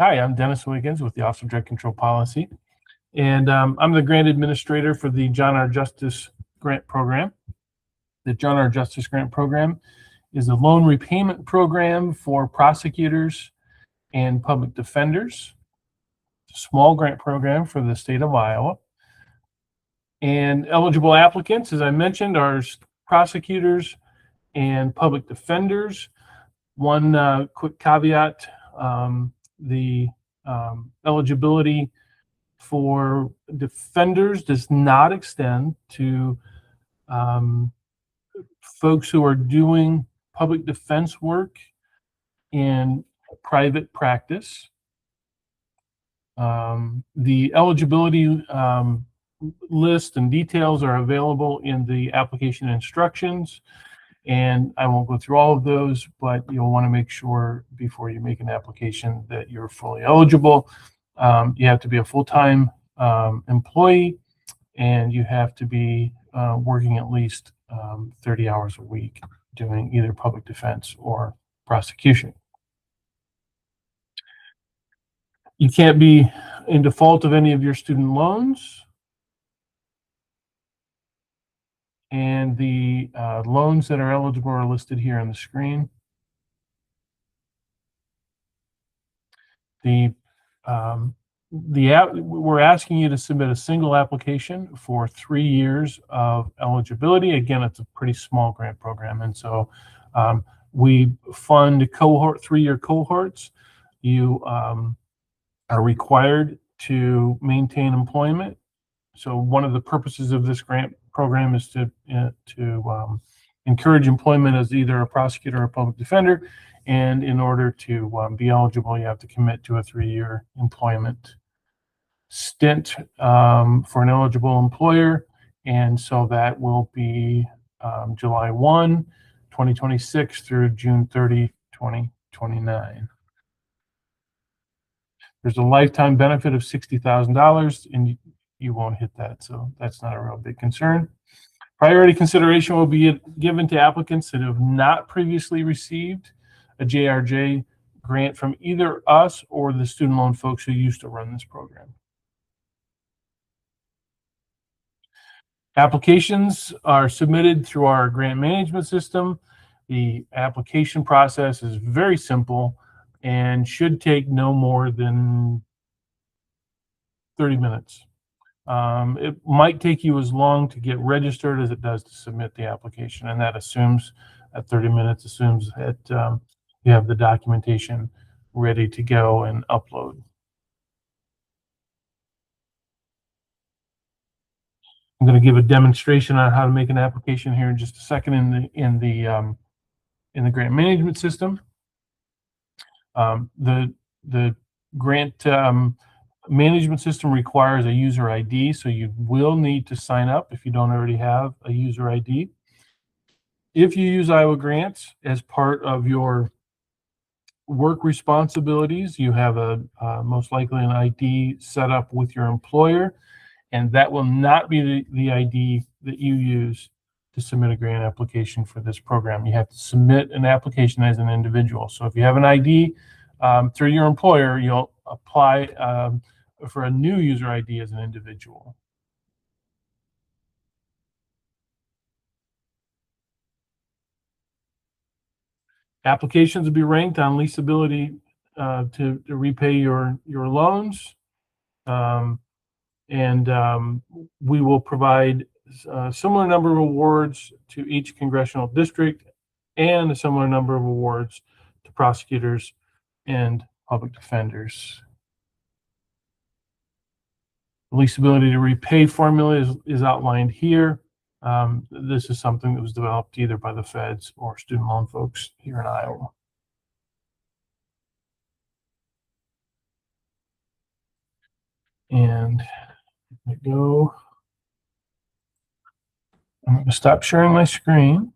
Hi, I'm Dennis Wiggins with the Office of Drug Control Policy, and I'm the grant administrator for the John R. Justice Grant Program. The John R. Justice Grant Program is a loan repayment program for prosecutors and public defenders. It's a small grant program for the state of Iowa. And eligible applicants, as I mentioned, are prosecutors and public defenders. One quick caveat, the eligibility for defenders does not extend to folks who are doing public defense work in private practice. The eligibility list and details are available in the application instructions, and I won't go through all of those, but you'll want to make sure before you make an application that you're fully eligible. You have to be a full-time employee, and you have to be working at least 30 hours a week doing either public defense or prosecution. You can't be in default of any of your student loans. And the loans that are eligible are listed here on the screen. We're asking you to submit a single application for 3 years of eligibility. Again, it's a pretty small grant program, and so we fund 3-year cohorts. You are required to maintain employment. So one of the purposes of this grant program is to encourage employment as either a prosecutor or a public defender. And in order to be eligible, you have to commit to a 3-year employment stint for an eligible employer. And so that will be July 1, 2026 through June 30, 2029. There's a lifetime benefit of $60,000, and you won't hit that, so that's not a real big concern. Priority consideration will be given to applicants that have not previously received a JRJ grant from either us or the student loan folks who used to run this program. Applications are submitted through our grant management system. The application process is very simple and should take no more than 30 minutes. It might take you as long to get registered as it does to submit the application, and that assumes at 30 minutes assumes that you have the documentation ready to go and upload. I'm going to give a demonstration on how to make an application here in just a second in the grant management system. The grant management system requires a user ID, so you will need to sign up if you don't already have a user ID. If you use Iowa Grants as part of your work responsibilities, you have most likely an ID set up with your employer, and that will not be the ID that you use to submit a grant application for this program. You have to submit an application as an individual. So if you have an ID through your employer, you'll apply for a new user ID as an individual. Applications will be ranked on leasability to repay your loans. We will provide a similar number of awards to each congressional district and a similar number of awards to prosecutors and public defenders. The leasability to repay formula is outlined here. This is something that was developed either by the feds or student loan folks here in Iowa. And let me go. I'm going to stop sharing my screen.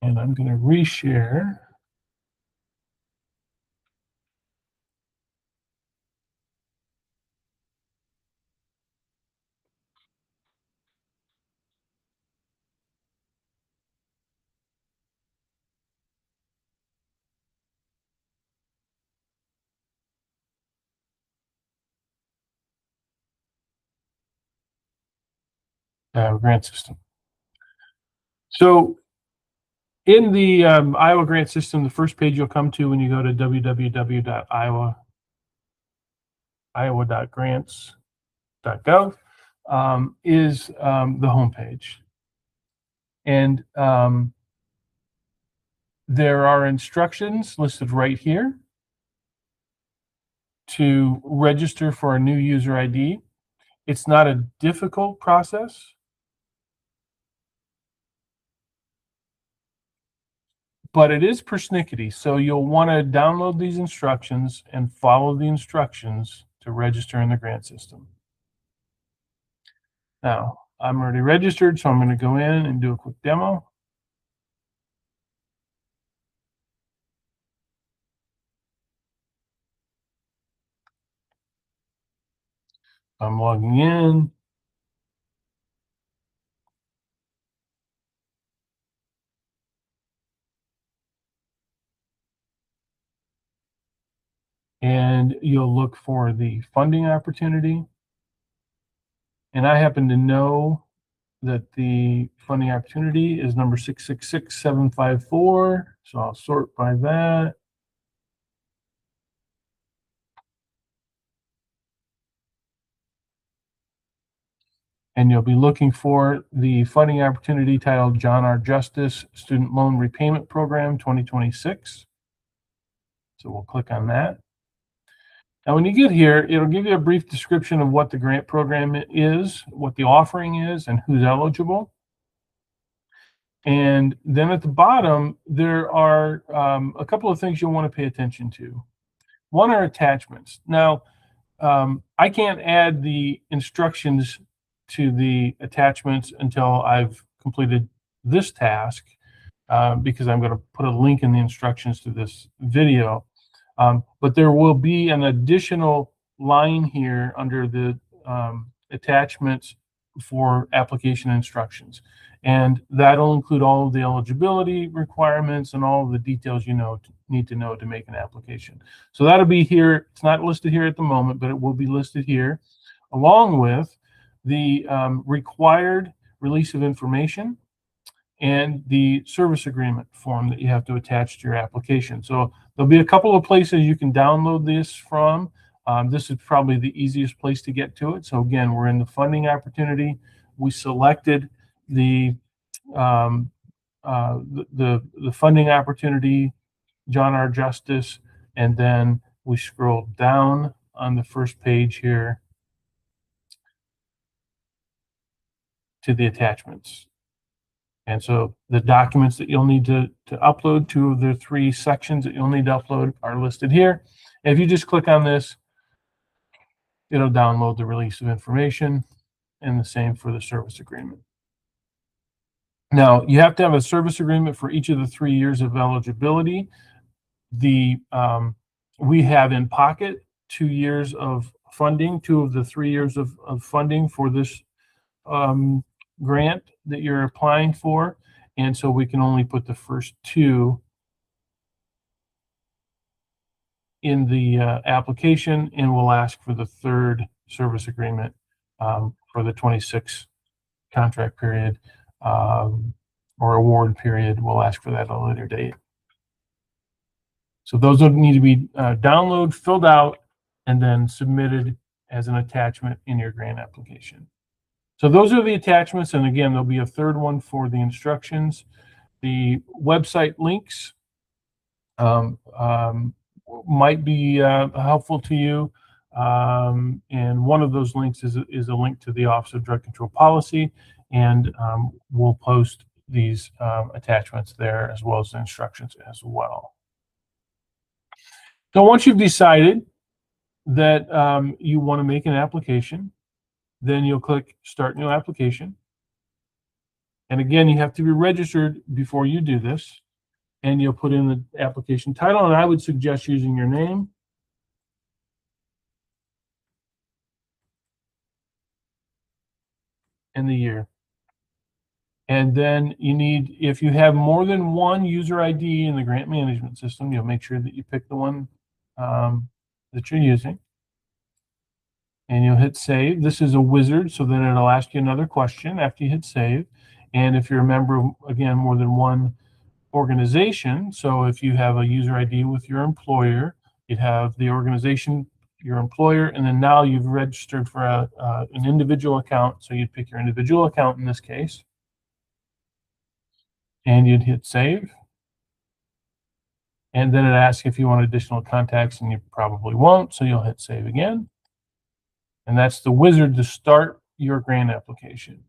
And I'm going to reshare. grant system. So in the Iowa grant system, the first page you'll come to when you go to www.iowa.grants.gov is the homepage. And there are instructions listed right here to register for a new user ID. It's not a difficult process, but it is persnickety. So you'll want to download these instructions and follow the instructions to register in the grant system. Now, I'm already registered, so I'm going to go in and do a quick demo. I'm logging in. And you'll look for the funding opportunity. And I happen to know that the funding opportunity is number 666754. So I'll sort by that. And you'll be looking for the funding opportunity titled John R. Justice Student Loan Repayment Program 2026. So we'll click on that. Now, when you get here, it'll give you a brief description of what the grant program is, what the offering is, and who's eligible. And then at the bottom, there are a couple of things you'll want to pay attention to. One are attachments. Now, I can't add the instructions to the attachments until I've completed this task because I'm going to put a link in the instructions to this video. But there will be an additional line here under the attachments for application instructions. And that'll include all of the eligibility requirements and all of the details you need to know to make an application. So that'll be here. It's not listed here at the moment, but it will be listed here, along with the required release of information and the service agreement form that you have to attach to your application. So there'll be a couple of places you can download this from. This is probably the easiest place to get to it. So again, we're in the funding opportunity. We selected the funding opportunity, John R. Justice, and then we scroll down on the first page here to the attachments. And so the documents that you'll need to upload, two of the three sections that you'll need to upload are listed here. And if you just click on this, it'll download the release of information, and the same for the service agreement. Now, you have to have a service agreement for each of the 3 years of eligibility. We have in pocket 2 years of funding, 2 of the 3 years of funding for this grant that you're applying for. And so we can only put the first 2 in the application, and we'll ask for the 3rd service agreement for the 26 contract period or award period. We'll ask for that at a later date. So those will need to be downloaded, filled out, and then submitted as an attachment in your grant application. So those are the attachments, and again, there'll be a 3rd one for the instructions. The website links might be helpful to you, and one of those links is a link to the Office of Drug Control Policy, and we'll post these attachments there as well as the instructions as well. So once you've decided that you want to make an application, then you'll click Start New Application. And again, you have to be registered before you do this. And you'll put in the application title, and I would suggest using your name. And the year. And then you need, if you have more than one user ID in the grant management system, you'll make sure that you pick the one that you're using. and you'll hit save. This is a wizard, so then it'll ask you another question after you hit save. And if you're a member of, again, more than one organization, so if you have a user ID with your employer, you'd have the organization, your employer, and then now you've registered for an individual account, so you'd pick your individual account in this case, and you'd hit save. And then it asks if you want additional contacts, and you probably won't, so you'll hit save again. And that's the wizard to start your grant application.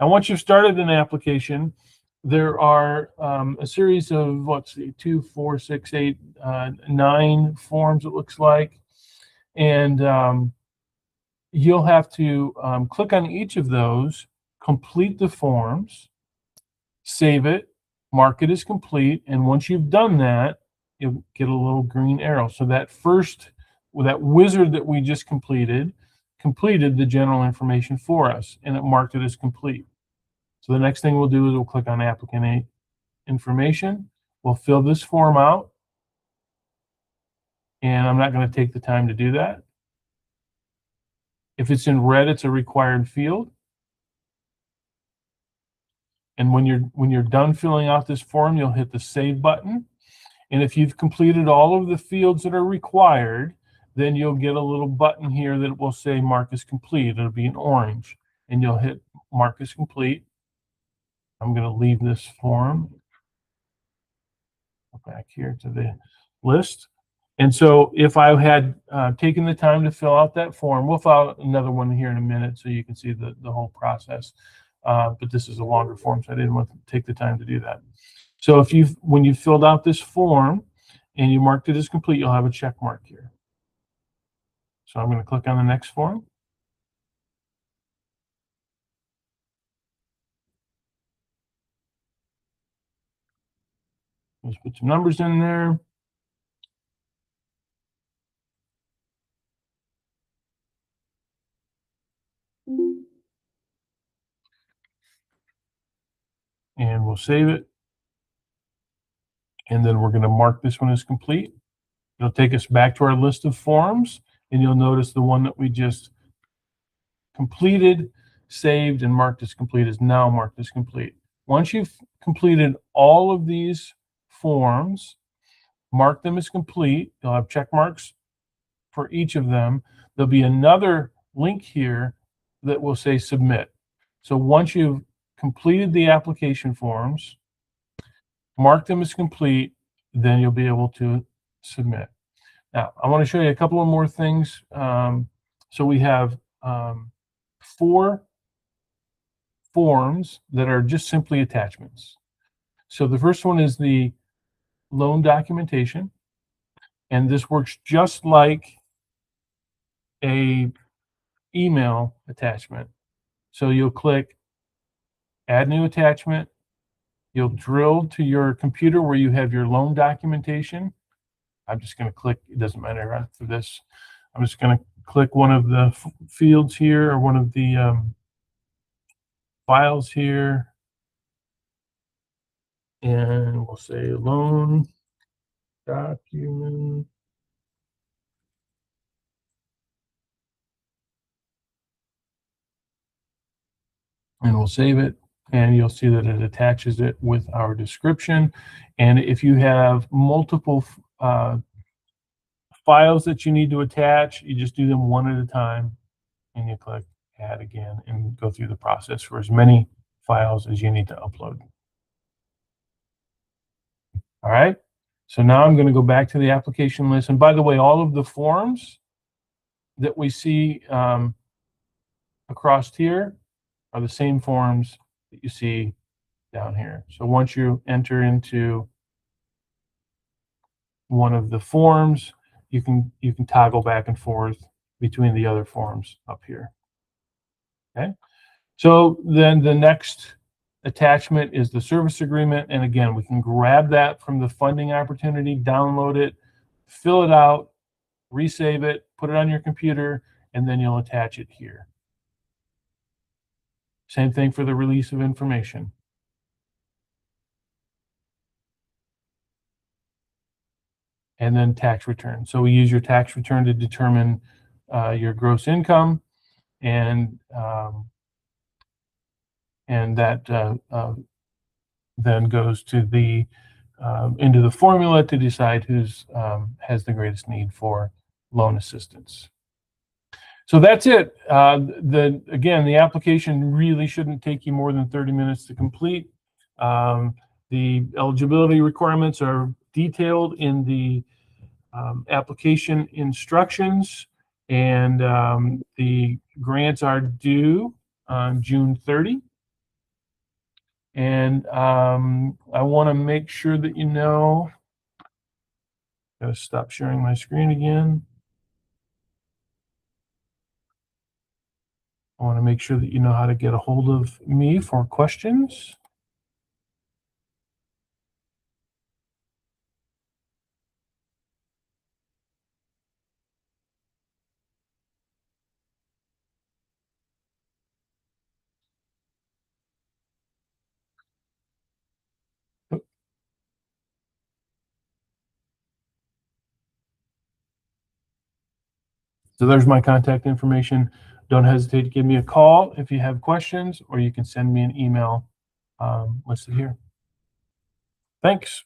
Now, once you've started an application, there are a series of, let's see, 2, 4, 6, 8, 9 forms, it looks like. And you'll have to click on each of those, complete the forms, save it, mark it as complete. And once you've done that, you'll get a little green arrow. So that wizard that we just completed the general information for us, and it marked it as complete. So the next thing we'll do is we'll click on applicant information. We'll fill this form out, and I'm not going to take the time to do that. If it's in red, it's a required field. And when you're done filling out this form, you'll hit the save button. And if you've completed all of the fields that are required, then you'll get a little button here that will say mark as complete. It'll be in orange, and you'll hit mark as complete. I'm going to leave this form. Go back here to the list. And so if I had taken the time to fill out that form, we'll fill out another one here in a minute so you can see the whole process. But this is a longer form, so I didn't want to take the time to do that. So when you filled out this form and you marked it as complete, you'll have a check mark here. So I'm going to click on the next form. Let's put some numbers in there. And we'll save it. And then we're going to mark this one as complete. It'll take us back to our list of forms, and you'll notice the one that we just completed, saved, and marked as complete is now marked as complete. Once you've completed all of these forms, mark them as complete. You'll have check marks for each of them. There'll be another link here that will say submit. So once you've completed the application forms, mark them as complete, then you'll be able to submit. Now, I want to show you a couple of more things. So we have 4 forms that are just simply attachments. So the first one is the loan documentation, and this works just like a email attachment. So you'll click add new attachment. You'll drill to your computer where you have your loan documentation. I'm just going to click, it doesn't matter for this. I'm just going to click one of the fields here, or one of the files here. And we'll say loan document. And we'll save it, and you'll see that it attaches it with our description. And if you have multiple files that you need to attach, you just do them one at a time, and you click add again and go through the process for as many files as you need to upload. All right, so now I'm going to go back to the application list. And by the way, all of the forms that we see across here are the same forms that you see down here. So once you enter into one of the forms, you can toggle back and forth between the other forms up here. Okay, so then the next attachment is the service agreement, and again, we can grab that from the funding opportunity, download it, fill it out, resave it, put it on your computer, and then you'll attach it here. Same thing for the release of information. And then tax return. So we use your tax return to determine your gross income, and that then goes to the into the formula to decide who's has the greatest need for loan assistance. So that's it. Again, the application really shouldn't take you more than 30 minutes to complete. The eligibility requirements are detailed in the application instructions, and the grants are due on June 30. And I want to make sure that you know, gotta stop sharing my screen again. I want to make sure that you know how to get a hold of me for questions. So there's my contact information. Don't hesitate to give me a call if you have questions, or you can send me an email listed here. Thanks.